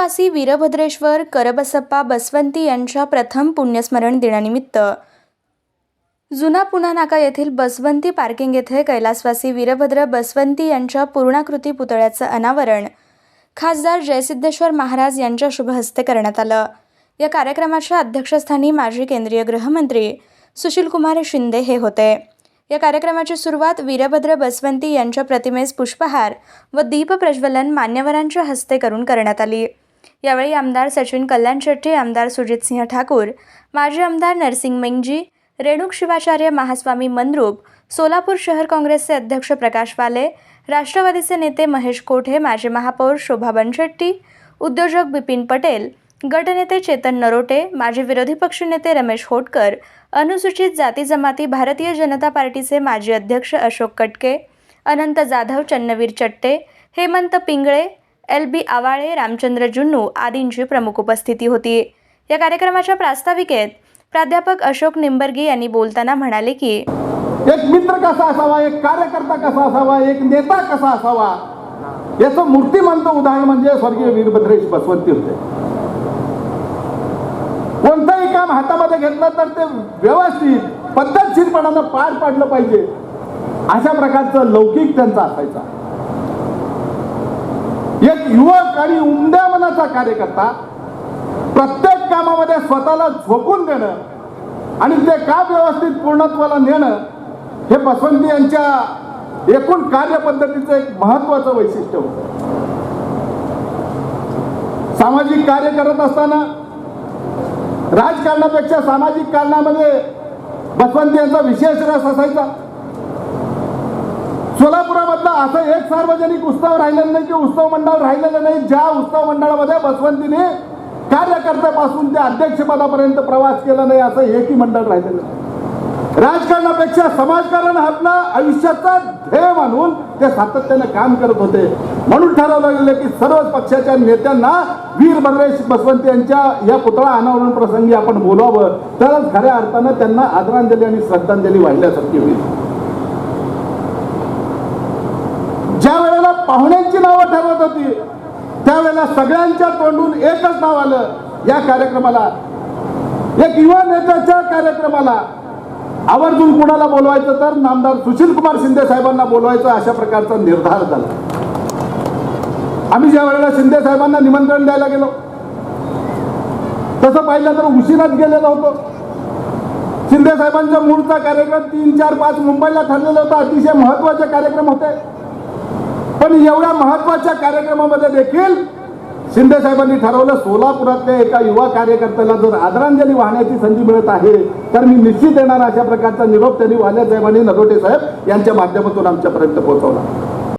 कैलासवासी वीरभद्रेश्वर करबसप्पा बसवंती यांच्या प्रथम पुण्यस्मरण दिनानिमित्त जुना पुणा नाका येथील बसवंती पार्किंग येथे कैलासवासी वीरभद्र बसवंती यांच्या पूर्णाकृती पुतळ्याचं अनावरण खासदार जयसिद्धेश्वर महाराज यांच्या शुभहस्ते करण्यात आलं। या कार्यक्रमाच्या अध्यक्षस्थानी माजी केंद्रीय गृहमंत्री सुशीलकुमार शिंदे हे होते। या कार्यक्रमाची सुरुवात वीरभद्र बसवंती यांच्या प्रतिमेस पुष्पहार व दीप प्रज्वलन मान्यवरांच्या हस्ते करून करण्यात आली। यावेळी आमदार सचिन कल्याण शेट्टी, आमदार सुजितसिंह ठाकूर, माजी आमदार नरसिंग मेंगजी, रेणुक शिवाचार्य महास्वामी मंद्रुप, सोलापूर शहर काँग्रेसचे अध्यक्ष प्रकाश वाले, राष्ट्रवादीचे नेते महेश कोठे, माजी महापौर शोभा बनशेट्टी, उद्योजक बिपिन पटेल, गटनेते चेतन नरोटे, माजी विरोधी पक्षनेते रमेश होटकर, अनुसूचित जाती जमाती भारतीय जनता पार्टीचे माजी अध्यक्ष अशोक कटके, अनंत जाधव, चन्नवीर चट्टे, हेमंत पिंगळे, LB आवाळे, रामचंद्र जुन्नू आदींची प्रमुख उपस्थिती होती। या कार्यक्रमाच्या प्रास्ताविकेत प्राध्यापक अशोक निंबर्गी यांनी बोलताना म्हणाले की एक मित्र कसा असावा, एक कार्यकर्ता कसा असावा, एक नेता कसा असावा याचं मूर्तिमंत उदाहरण म्हणजे स्वर्गीय वीरभद्रेश बसवंती होते। कोणतंही काम हातामध्ये घेतलं तर ते व्यवस्थित पद्धतशीरपणानं पार पाडलं पाहिजे अशा प्रकारचं लौकिक त्यांचा असायचा। एक युवक आणि उमद्या मनाचा कार्यकर्ता, प्रत्येक कामामध्ये स्वतःला झोकून देणं आणि ते काम व्यवस्थित पूर्णत्वाला नेणं हे बसवंती यांच्या एकूण कार्यपद्धतीचं एक महत्त्वाचं वैशिष्ट्य होतं। सामाजिक कार्य करत असताना राजकारणापेक्षा सामाजिक कारणामध्ये बसवंती यांचा विशेष रस असायचा। सोलापुरामधला असं एक सार्वजनिक उत्सव राहिलेलं नाही की उत्सव मंडळ राहिलेलं नाही ज्या उत्सव मंडळामध्ये बसवंतीने कार्यकर्त्यापासून ते अध्यक्षपदापर्यंत प्रवास केला नाही असं एकही मंडळ राहिलेलं नाही। राजकारणापेक्षा समाजकारण आपला आयुष्याचा ध्येय मानून ते सातत्याने काम करत होते। म्हणून ठरवलं गेलं की सर्वच पक्षाच्या नेत्यांना वीरभद्रेश बसवंती यांच्या या पुतळा अनावरण प्रसंगी आपण बोलावं, तरच खऱ्या अर्थानं त्यांना आदरांजली आणि श्रद्धांजली वाहिल्यासारखी होईल। ज्या वेळेला पाहुण्यांची नावं ठरवत होती त्यावेळेला सगळ्यांच्या तोंडून एकच नाव आलं या कार्यक्रमाला, एक युवा नेत्याच्या कार्यक्रमाला आवर्जून कुणाला बोलवायचं तर नामदार सुशीलकुमार शिंदे साहेबांना बोलवायचं अशा प्रकारचा निर्धार झाला। आम्ही ज्या वेळेला शिंदे साहेबांना निमंत्रण द्यायला गेलो तसं पाहिलं तर उशिराच गेलेलो होतो। शिंदे साहेबांचा मूळचा कार्यक्रम 3, 4, 5 मुंबईला ठरलेला होता, अतिशय महत्त्वाचे कार्यक्रम होते। पण एवढ्या महत्त्वाच्या कार्यक्रमामध्ये देखील शिंदे साहेबांनी ठरवलं सोलापुरातल्या एका युवा कार्यकर्त्याला जर आदरांजली वाहण्याची संधी मिळत आहे तर मी निश्चित येणार अशा प्रकारचा निरोप त्यांनी वाल्या साहेबांनी नरोटे साहेब यांच्या माध्यमातून आमच्यापर्यंत पोहोचवला।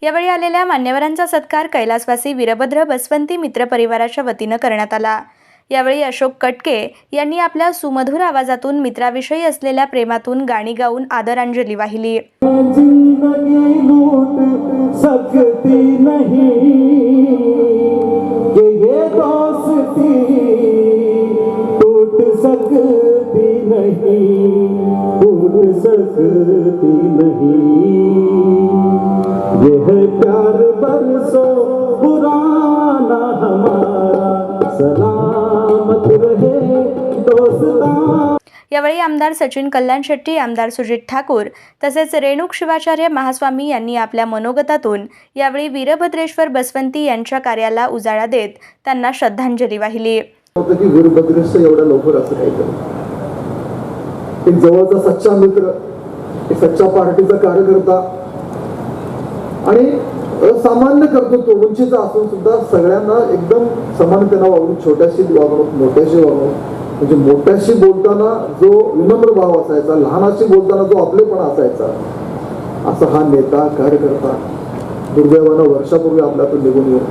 यावेळी आलेल्या मान्यवरांचा सत्कार कैलासवासी वीरभद्र बसवंती मित्र परिवाराच्या वतीनं करण्यात आला। यावेळी अशोक कटके यांनी आपल्या सुमधुर आवाजातून मित्राविषयी असलेल्या प्रेमातून गाणी गाऊन आदरांजली वाहिली। सकती नहीं कि ये दोस्ती टूट सकती नहीं, टूट सकती नहीं। ये है प्यार बरसों पुराना हमारा, सलामत रहे दोस्ता। यावेळी आमदार सचिन कल्याण शेट्टी, आमदार सुजित ठाकूर तसेच रेणुक शिवाचार्य महास्वामी यांनी आपल्या मनोगतातून यावेळी वीरभद्रेश्वर बसवंती यांच्या कार्याला उजाळा देत त्यांना श्रद्धांजली वाहिली। वीरभद्रेश एवढ्या लवकर असं काही करत, एक जवळचा सच्चा मित्र, एक सच्चा पार्टीचा कार्यकर्ता आणि असामान्य कर्तृत्व उंचीचा असून सुद्धा सगळ्यांना एकदम समानतेने वागणूक, छोट्याशी वागणूक, मोठ्याशी वागणूक, म्हणजे मोठ्याशी बोलताना जो विनम्र भाव असायचा, लहानाशी बोलताना जो आपलेपणा असायचा, असा हा नेता कार्यकर्ता दुर्दैवानं वर्षापूर्वी आपल्यातून निघून गेला।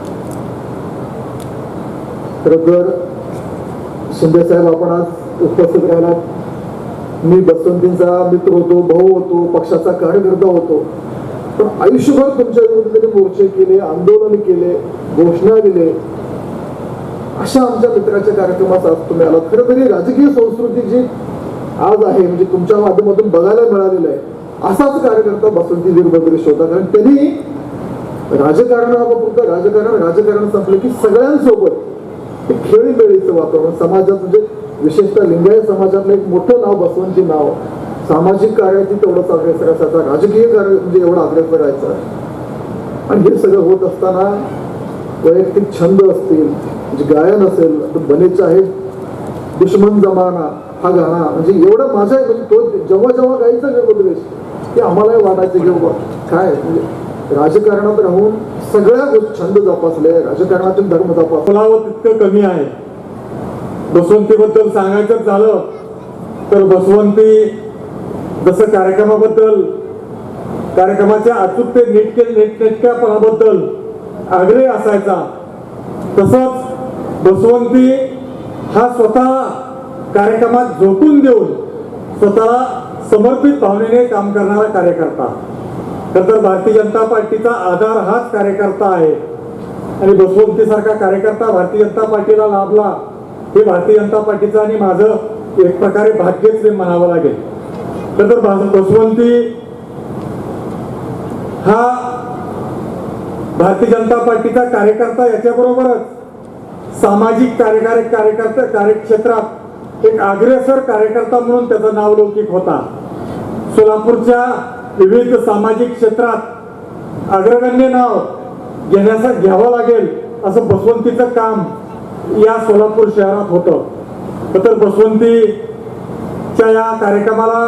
खरं तर शिंदे साहेब आपण आज उपस्थित राहिला, मी बसवंतींचा मित्र होतो, भाऊ होतो, पक्षाचा कार्यकर्ता होतो, पण आयुष्यभर तुमच्या विरुद्ध मोर्चे केले, आंदोलन केले, घोषणा दिले, अशा आमच्या मित्राच्या कार्यक्रमात आज तुम्ही आलात। खरं तरी राजकीय संस्कृती जी आज आहे म्हणजे तुमच्या माध्यमातून बघायला मिळालेलं आहे, असाच कार्यकर्ता बसवंती वीरभद्रेश होता। कारण त्यांनी राजकारण संपलं की सगळ्यांसोबत हे खेळीमेळीचं वातावरण समाजात, म्हणजे विशेषतः लिंगायत समाजातलं एक मोठं नाव बसवंती नाव, सामाजिक कार्याची तेवढंच अग्रेसर असायचा, राजकीय कार्य म्हणजे एवढं अग्रेसर राहायचं. आणि हे सगळं होत असताना वैयक्तिक छंद असतील, म्हणजे गायन असेल, बने चाहे दुश्मन जमाना हा गाणं, म्हणजे एवढं माझ्या, म्हणजे तो जेव्हा जेव्हा गायचा जन्मदिवस ते आम्हालाही वाटायचं की बाबा काय म्हणजे राजकारणात राहून सगळ्या गोष्टी छंद जोपासले, राजकारणातून धर्म जोपासले. फुलावं तितकं कमी आहे. बसवंतीबद्दल सांगायचं झालं तर बसवंती जसं कार्यक्रमाच्या अचूकते नेटकेपणाबद्दल आग्रही असायचा, तसंच बसवंती हा स्वतः कार्यक्रमात झोकून देऊन स्वतःला समर्पित भावनेने काम करणारा कार्यकर्ता. खरं तर भारतीय जनता पार्टीचा आधार हाच कार्यकर्ता आहे आणि बसवंतीसारखा कार्यकर्ता भारतीय जनता पार्टीला लाभला हे भारतीय जनता पार्टीचं आणि माझं एक प्रकारे भाग्यच म्हणावं लागेल. खरं तर बसवंती हा भारतीय जनता पार्टीचा कार्यकर्ता, याच्याबरोबरच सामाजिक कार्यक्षेत्रात एक अग्रेसर कार्यकर्ता म्हणून त्याचं नाव लौकिक होता. सोलापूरच्या विविध सामाजिक क्षेत्रात अग्रगण्य नाव घ्यावं लागेल असं बसवंतीचं काम या सोलापूर शहरात होतं. तर बसवंतीच्या या कार्यक्रमाला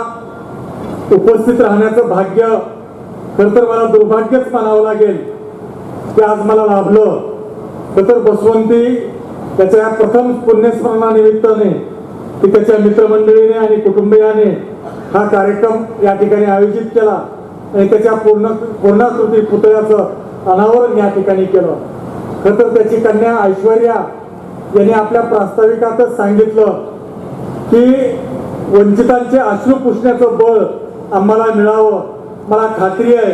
उपस्थित राहण्याचं भाग्य खरं तर मला दुर्भाग्यच मानावं लागेल की आज मला लाभलं. तर बसवंती त्याच्या या प्रथम पुण्यस्मरणानिमित्ताने की त्याच्या मित्रमंडळीने आणि कुटुंबियाने हा कार्यक्रम या ठिकाणी आयोजित केला आणि त्याच्या पूर्णाकृती पुतळ्याचं अनावरण या ठिकाणी केलं. खरं तर त्याची कन्या ऐश्वर्या यांनी आपल्या प्रास्ताविकातच सांगितलं की वंचितांचे अश्रू पुसण्याचं बळ आम्हाला मिळावं. मला खात्री आहे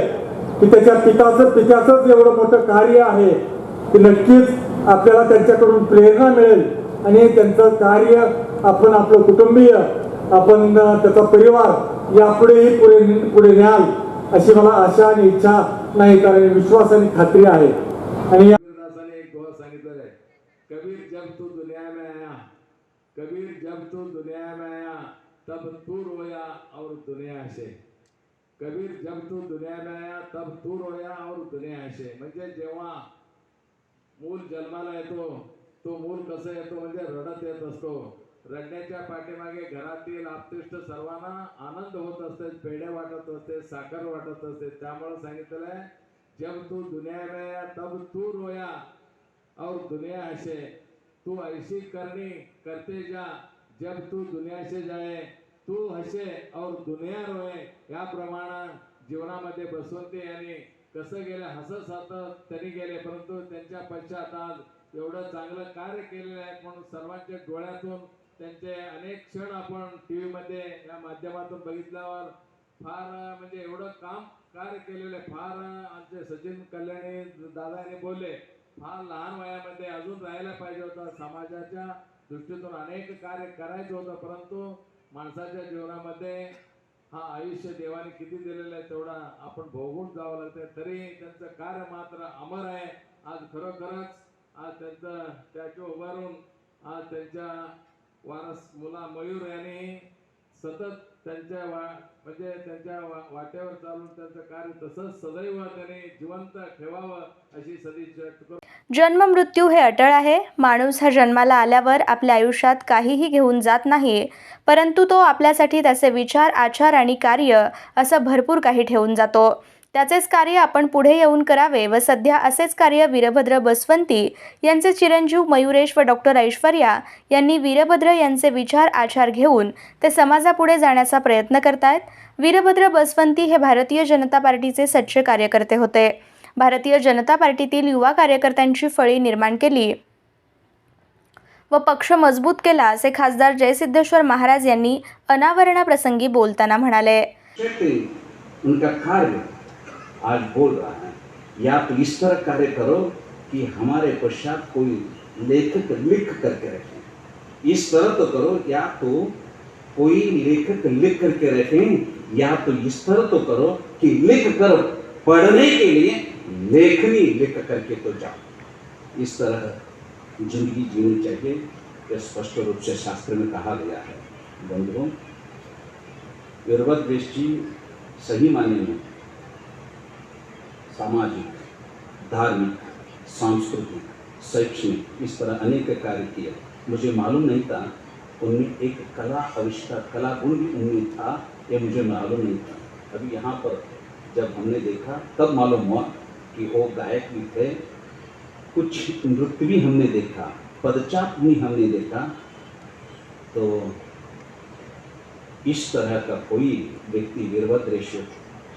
की त्याच्या पित्याचंच एवढं मोठं कार्य आहे की नक्कीच आपल्याला त्यांच्याकडून प्रेरणा मिळेल आणि त्यांचं कार्य आपण, आपलं कुटुंबीय, आपण त्याचा परिवार यापुढेही पुढे न्याल अशी मला आशा आणि इच्छा नाही तर विश्वास आणि खात्री आहे. आणि एक दोहा सांगितलेलं आहे, कबीर जब तू दुनिया में आया, कबीर जब तू दुनिया में आया तब तू रोया और दुनिया हसे. कबीर जब तू दुनिया में आया तब तू रोया और दुनिया हसे. म्हणजे जेव्हा मूल जन्माला येतो तो मूल कसं येतो म्हणजे रडत येत असतो. रडण्याच्या पाठीमागे घरातील आपतिष्ट सर्वांना आनंद होत असते, पेढे वाटत असते, साखर वाटत असते. त्यामुळे सांगितलेलं आहे, जब तू दुनिया में आया तब तू रोया और दुनिया हसे. तू ऐसी करनी करते जा, जब तू दुनिया से जाए तू हसे और दुनिया रोए. याप्रमाणे जीवनामध्ये बसवंती यांनी कसं गेले, हसत हसत त्यांनी गेले, परंतु त्यांच्या पश्चात आज एवढं चांगलं कार्य केलेलं आहे म्हणून सर्वांच्या डोळ्यातून त्यांचे अनेक क्षण आपण टीव्ही मध्ये या माध्यमातून बघितल्यावर फार म्हणजे एवढं कार्य केलेलं आहे. फार आमचे सचिन कल्याणी दादाने बोलले, फार लहान वयामध्ये अजून राहायला पाहिजे होतं, समाजाच्या दृष्टीतून अनेक कार्य करायचं होतं, परंतु माणसाच्या जीवनामध्ये हा आयुष्य देवाने किती दिलेलं आहे तेवढा आपण भोगून जावं लागतं. तरी त्यांचं कार्य मात्र अमर आहे. आज खरोखरच आज त्यांचं स्टॅच्यू उभारून आज त्यांच्या वारस मुला मयूर यांनी सतत त्यांच्या त्यांच्या वाटेवर चालून त्यांचं कार्य तसंच सदैव त्यांनी जिवंत ठेवावं अशी सदिच्छा व्यक्त करतो. जन्म मृत्यू हे अटळ आहे. माणूस हा जन्माला आल्यावर आपल्या आयुष्यात काहीही घेऊन जात नाही, परंतु तो आपल्यासाठी त्याचे विचार, आचार आणि कार्य असं भरपूर काही ठेवून जातो. त्याचेच कार्य आपण पुढे येऊन करावे व सध्या असेच कार्य वीरभद्र बसवंती यांचे चिरंजीव मयुरेश व डॉक्टर ऐश्वर्या यांनी वीरभद्र यांचे विचार, आचार घेऊन ते समाजापुढे जाण्याचा प्रयत्न करतायत. वीरभद्र बसवंती हे भारतीय जनता पार्टीचे सच्चे कार्यकर्ते होते. भारतीय जनता पार्टीतील युवा कार्यकर्त्यांची फळी निर्माण केली व पक्ष मजबूत केला असे खासदार जयसिद्धेश्वर महाराज यांनी अनावरणाप्रसंगी बोलताना म्हणाले. उनका कार्य आज बोल रहा है, या तो इस तरह कार्य करो कि हमारे पश्चात कोई लेखक लिख करके रखें. इस तरह तो करो या तो कोई लेखक लिख करके रखें, या तो इस तरह तो करो कि लिख कर पढ़ने के लिए लेखनी लिख करके तो जाओ. इस तरह जिंदगी जीनी चाहिए, यह स्पष्ट रूप से शास्त्र में कहा गया है। बंधुओं, वीरभद्र जी सही मायने में सामाजिक, धार्मिक, सांस्कृतिक, शैक्षणिक इस तरह अनेक कार्य किए। मुझे मालूम नहीं था उनमें एक कला आविष्कार, कला गुण भी उनमें था, ये मुझे मालूम नहीं था। अभी यहाँ पर जब हमने देखा तब मालूम हुआ कि वो गायक भी थे, कुछ नृत्य भी हमने देखा, पदचाप भी हमने देखा। तो इस तरह का कोई व्यक्ति वीरभद्रेश्वर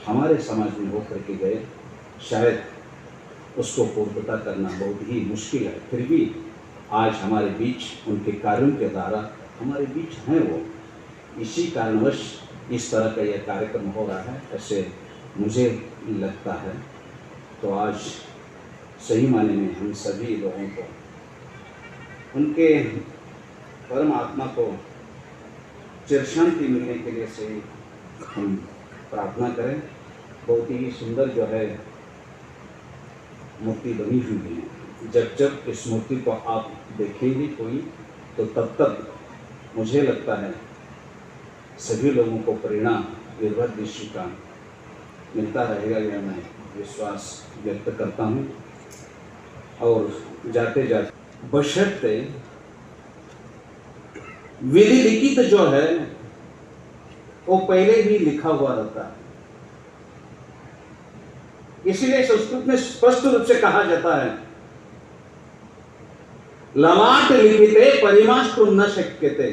हमारे समाज में होकर के गए, शायद उसको पूर्णता करना बहुत ही मुश्किल है। फिर भी आज हमारे बीच उनके कार्यों के द्वारा हमारे बीच हैं वो, इसी कारणवश इस तरह का यह कार्यक्रम हो रहा है, ऐसे मुझे लगता है। तो आज सही मायने में हम सभी लोगों को उनके परम आत्मा को चिर शांति मिलने के लिए से हम प्रार्थना करें। बहुत ही सुंदर जो है मूर्ति बनी हुई है। जब जब इस मूर्ति को आप देखेंगे कोई, तो तब तक मुझे लगता है सभी लोगों को प्रेरणा वीरभद्र ऋषि का मिलता रहेगा, यह मैं विश्वास व्यक्त करता हूँ। और जाते जाते बशर्ते विधि लिखित जो है वो पहले ही लिखा हुआ रहता है, इसलिए संस्कृत में स्पष्ट रूप से कहा जाता है ललाट लिखिते परिमाष्टुम न शक्यते,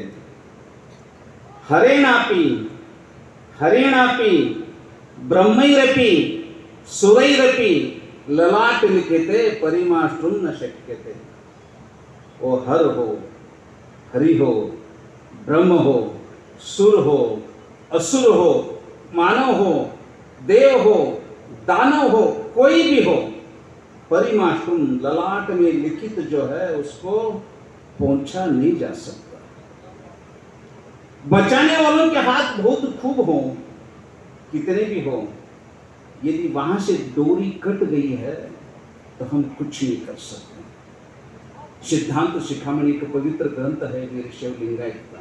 हरेणापि ब्रह्मैरपि सुरैरपि ललाट लिखिते परिमाष्टुम न शक्यते। वो हर हो, हरि हो, ब्रह्म हो, सुर हो, असुर हो, मानव हो, देव हो, दानव हो, कोई भी हो, परिमाष्टुम ललाट में लिखित जो है उसको पहुंचा नहीं जा सकता। बचाने वालों के हाथ बहुत खूब हो, कितने भी हो, यदि वहां से डोरी कट गई है तो हम कुछ नहीं कर सकते। सिद्धांत शिखामणि का पवित्र ग्रंथ है वीरशैव लिंगायत का,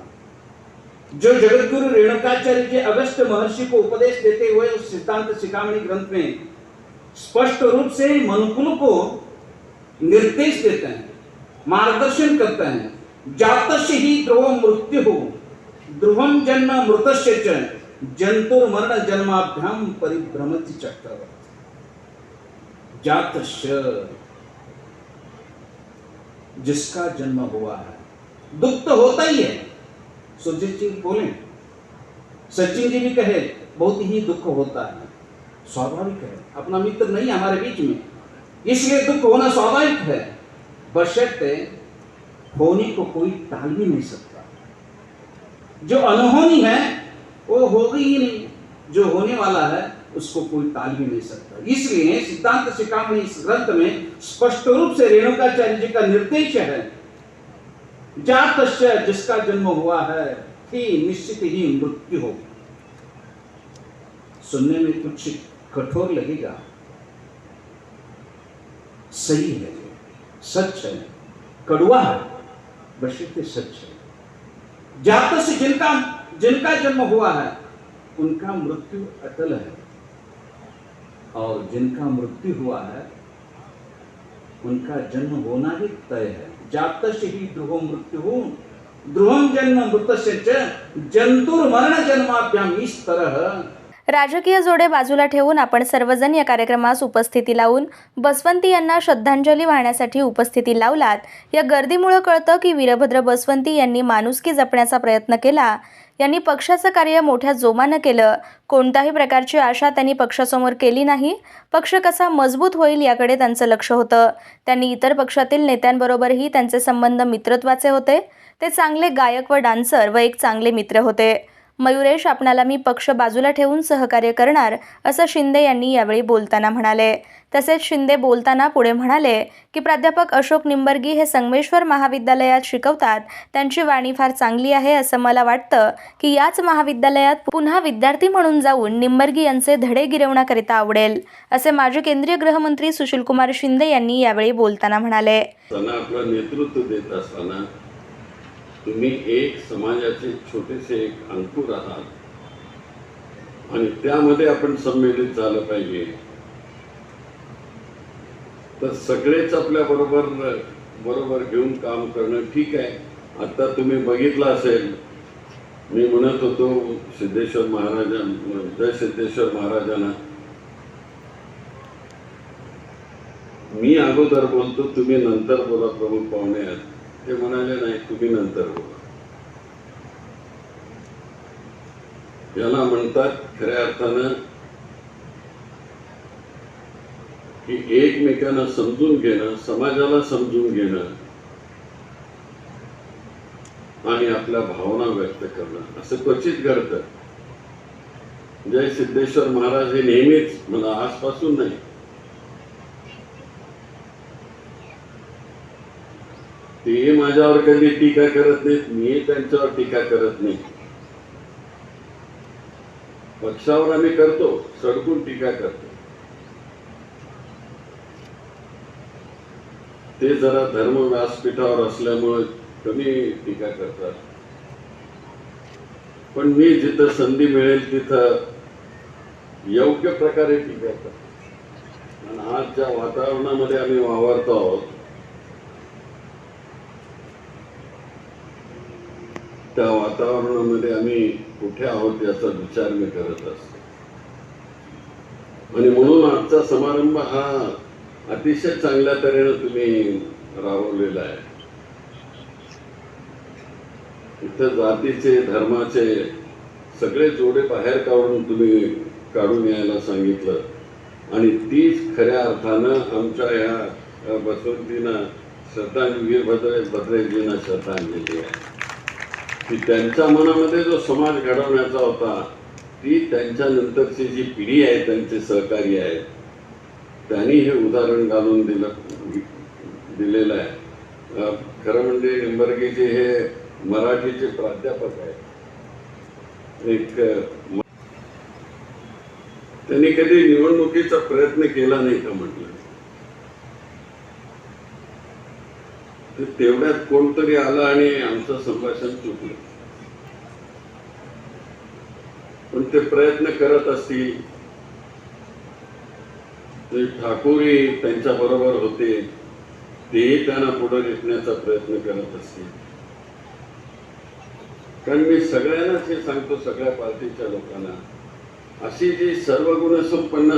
जो जगतगुरु रेणुकाचार्य जी अगस्त्य महर्षि को उपदेश देते हुए उस सिद्धांत शिखामणि ग्रंथ में स्पष्ट रूप से मनुकुल को निर्देश देते हैं, मार्गदर्शन करते हैं। जातस्य ही ध्रुव मृत्यु हो, ध्रुवम जन्म मृतस्य च, जंतुर्मरण जन्माभ्याम परिभ्रमति चक्रवर्ती। जातस्य जिसका जन्म हुआ है, दुख तो होता ही है। सुरजीत जी बोले, सचिन जी भी कहे बहुत ही दुख होता है, स्वाभाविक है, अपना मित्र नहीं हमारे बीच में, इसलिए दुख होना स्वाभाविक है। बशर्ते होने को कोई टाल भी नहीं सकता। जो अनहोनी है वो होगी ही नहीं, जो होने वाला है उसको कोई टाल भी नहीं सकता। इसलिए सिद्धांत शिखामणि इस ग्रंथ में स्पष्ट रूप से रेणुकाचार्य जी का निर्देश है, जातस्य जिसका जन्म हुआ है ही निश्चित ही मृत्यु होगी। सुनने में कुछ कठोर लगेगा, सही है, सच है, कड़वा है, बशर्ते सच है। जातस्य जिनका जन्म हुआ है उनका मृत्यु अटल है, और जिनका मृत्यु हुआ है उनका जन्म होना भी तय है। जातस्य ही ध्रुवम मृत्यु, ध्रुवम जन्म मृतस्य च, जंतुर्मरण जन्माभ्याम। इस तरह राजकीय जोडे बाजूला ठेवून आपण सर्वजण या कार्यक्रमास उपस्थिती लावून बसवंती यांना श्रद्धांजली वाहण्यासाठी उपस्थिती लावलात। या गर्दीमुळे कळतं की वीरभद्र बसवंती यांनी माणुसकी जपण्याचा प्रयत्न केला, यांनी पक्षाचं कार्य मोठ्या जोमानं केलं। कोणत्याही प्रकारची आशा त्यांनी पक्षासमोर केली नाही। पक्ष कसा मजबूत होईल याकडे त्यांचं लक्ष होतं। त्यांनी इतर पक्षातील नेत्यांबरोबरही त्यांचे संबंध मित्रत्वाचे होते। ते चांगले गायक व डान्सर व एक चांगले मित्र होते। मयुरेश आपणाला मी पक्ष बाजूला ठेवून सहकार्य करणार असं शिंदे यांनी यावेळी बोलताना म्हणाले. तसेच शिंदे बोलताना पुढे म्हणाले की प्राध्यापक अशोक निंबर्गी हे संगमेश्वर महाविद्यालयात शिकवतात. त्यांची वाणी फार चांगली आहे. असं मला वाटतं की याच महाविद्यालयात पुन्हा विद्यार्थी म्हणून जाऊन निंबर्गी यांचे धडे गिरवण्याकरिता आवडेल असे माजी केंद्रीय गृहमंत्री सुशीलकुमार शिंदे यांनी यावेळी बोलताना म्हणाले. आपलं नेतृत्व देत असताना तुम्ही एक समाजाचे छोटेसे एक अंकुर आहात आणि त्यामध्ये आपण सम्मिलित झालं पाहिजे. तर सगळेच आपल्या बरोबर घेऊन काम करणं ठीक आहे. आता तुम्ही बघितलं असेल, मी म्हणत होतो जय सिद्धेश्वर महाराजांना मी अगोदर बोलतो, तुम्ही नंतर बोला प्रमुख पाहुणे आहेत. ते म्हणाले नाही, तुम्ही नंतर बोला. याला म्हणतात खऱ्या अर्थानं की एकमेकांना समजून घेणं, समाजाला समजून घेणं आणि आपल्या भावना व्यक्त करणं असं क्वचित घडतं. जय सिद्धेश्वर महाराज हे नेहमीच, मला आजपासून नाही, ते माझ्यावर कधी टीका करत नाहीत, मी त्यांच्यावर टीका करत नाही. पक्षावर आम्ही करतो, सडकून टीका करतो. ते जरा धर्म व्यासपीठावर असल्यामुळे कमी टीका करतात. पण मी जिथं संधी मिळेल तिथं योग्य प्रकारे टीका करतो. आणि आज ज्या वातावरणामध्ये आम्ही वावरतो आहोत त्या वातावरणामध्ये आम्ही कुठे आहोत याचा विचार मी करत असतो. आणि म्हणून आजचा समारंभ हा अतिशय चांगल्या तऱ्हेने तुम्ही राबवलेला आहे. इथं जातीचे, धर्माचे सगळे जोडे बाहेर काढून यायला सांगितलं. आणि तीच खऱ्या अर्थानं आमच्या या बसवंतींना श्रद्धांजली, वीरभद्रेजींना श्रद्धांजली आहे की त्यांच्या मनामध्ये जो समाज घडवण्याचा होता, ती त्यांच्या नंतरची जी पिढी आहे, त्यांचे सहकारी आहेत, त्यांनी हे उदाहरण घालून दिलेलं आहे. खरं म्हणजे निंबर्गीचे हे मराठीचे प्राध्यापक आहेत. त्यांनी कधी निवडणुकीचा प्रयत्न केला नाही का म्हटलं, तेवढ्यात कोणतरी आलं आणि आमचं संभाषण चुकलं. पण ते प्रयत्न करत असतील. ते ठाकूरही त्यांच्या बरोबर होते, तेही त्यांना पुढे घेण्याचा प्रयत्न करत असतील. कारण मी सगळ्यांनाच हे सांगतो, सगळ्या पार्टीच्या लोकांना, अशी जी सर्व गुणसंपन्न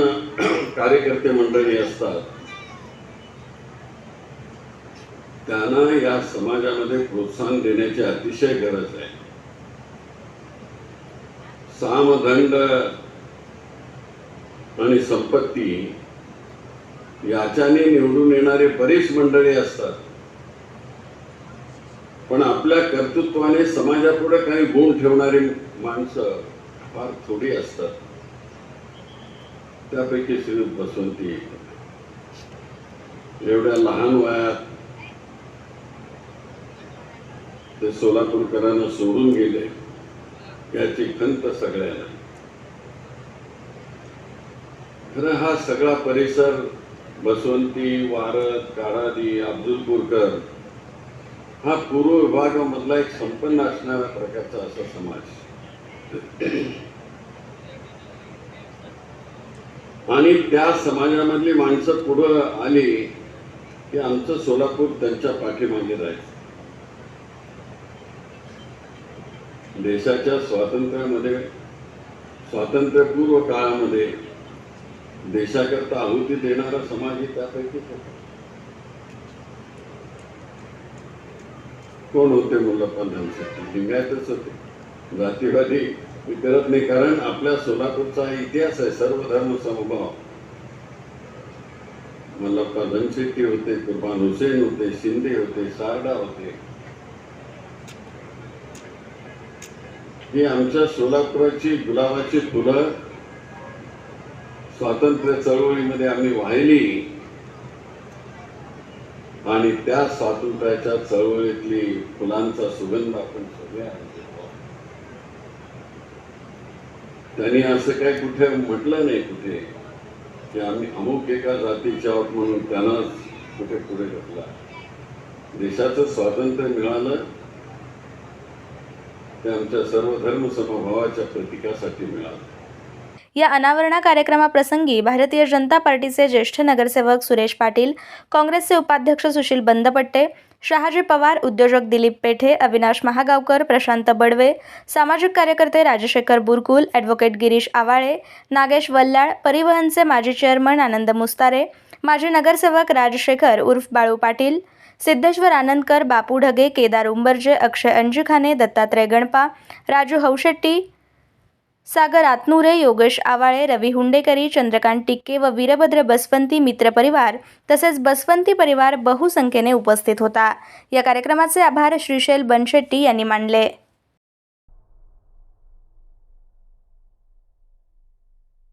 कार्यकर्ते मंडळी असतात त्यांना या समाजामध्ये प्रोत्साहन देण्याची अतिशय गरज आहे. सामदंड आणि संपत्ती याच्याने निवडून येणारे बरीच मंडळी असतात. पण आपल्या कर्तृत्वाने समाजापुढे काही गुण ठेवणारी माणसं फार थोडी असतात. त्यापैकी श्री बसवंती एवढ्या लहान वयात ते सोलापूरकरांना सोडून गेले याची खंत सगळ्यांना. खरं हा सगळा परिसर बसवंती, वारद, काळादी, अब्दुलपूरकर हा पूर्व विभागामधला एक संपन्न असणाऱ्या प्रकारचा असा समाज. आणि त्या समाजामधली माणसं पुढं आली की आमचं सोलापूर त्यांच्या पाठीमागे राहील. देशाच्या स्वातंत्र्यामध्ये, स्वातंत्र्यपूर्व काळामध्ये देशाकरता आहुती देणारा समाज ही त्यापैकीच होता. कोण होते? मुल्लप्पा धनशेट्टी. लिंगायतच होते, जातीवादी मी करत नाही. कारण आपल्या सोलापूरचा इतिहास आहे सर्व धर्म समभाव. मुल्लप्पा धनशेट्टी होते, कुर्बान हुसेन होते, शिंदे होते, सारडा होते. ही आमच्या सोलापुराची गुलाबाची फुलं स्वातंत्र्य चळवळीमध्ये आम्ही वाहिली आणि त्या स्वातंत्र्याच्या चळवळीतली फुलांचा सुगंध आपण सगळे घेतो. त्यांनी असं काही कुठे म्हटलं नाही कुठे की आम्ही अमुक एका जातीचे आहोत म्हणून त्यांनाच कुठे पुढे ढकला. देशाचं स्वातंत्र्य मिळालं ते आमच्या सर्व धर्म समभावाच्या प्रतीकासाठी मिळालं. या अनावरण कार्यक्रमाप्रसंगी भारतीय जनता पार्टीचे ज्येष्ठ नगरसेवक सुरेश पाटील, काँग्रेसचे उपाध्यक्ष सुशील बंदपट्टे, शहाजी पवार, उद्योजक दिलीप पेठे, अविनाश महागावकर, प्रशांत बडवे, सामाजिक कार्यकर्ते राजशेखर बुरकुल, ॲडव्होकेट गिरीश आवाळे, नागेश वल्लाळ, परिवहनचे माजी चेअरमन आनंद मुस्तारे, माजी नगरसेवक राजशेखर उर्फ बाळू पाटील, सिद्धेश्वर आनंदकर, बापू ढगे, केदार उंबर्जे, अक्षय अंजिखाने, दत्तात्रय गणपा, राजू हौशेट्टी, सागर आतनुरे, योगेश आवाळे, रवी हुंडेकरी, चंद्रकांत टिक्के व वीरभद्र बसवंती मित्र परिवार तसेच बसवंती परिवार बहुसंख्येने उपस्थित होता. या कार्यक्रमाचे आभार श्रीशैल बनशेट्टी यांनी मानले.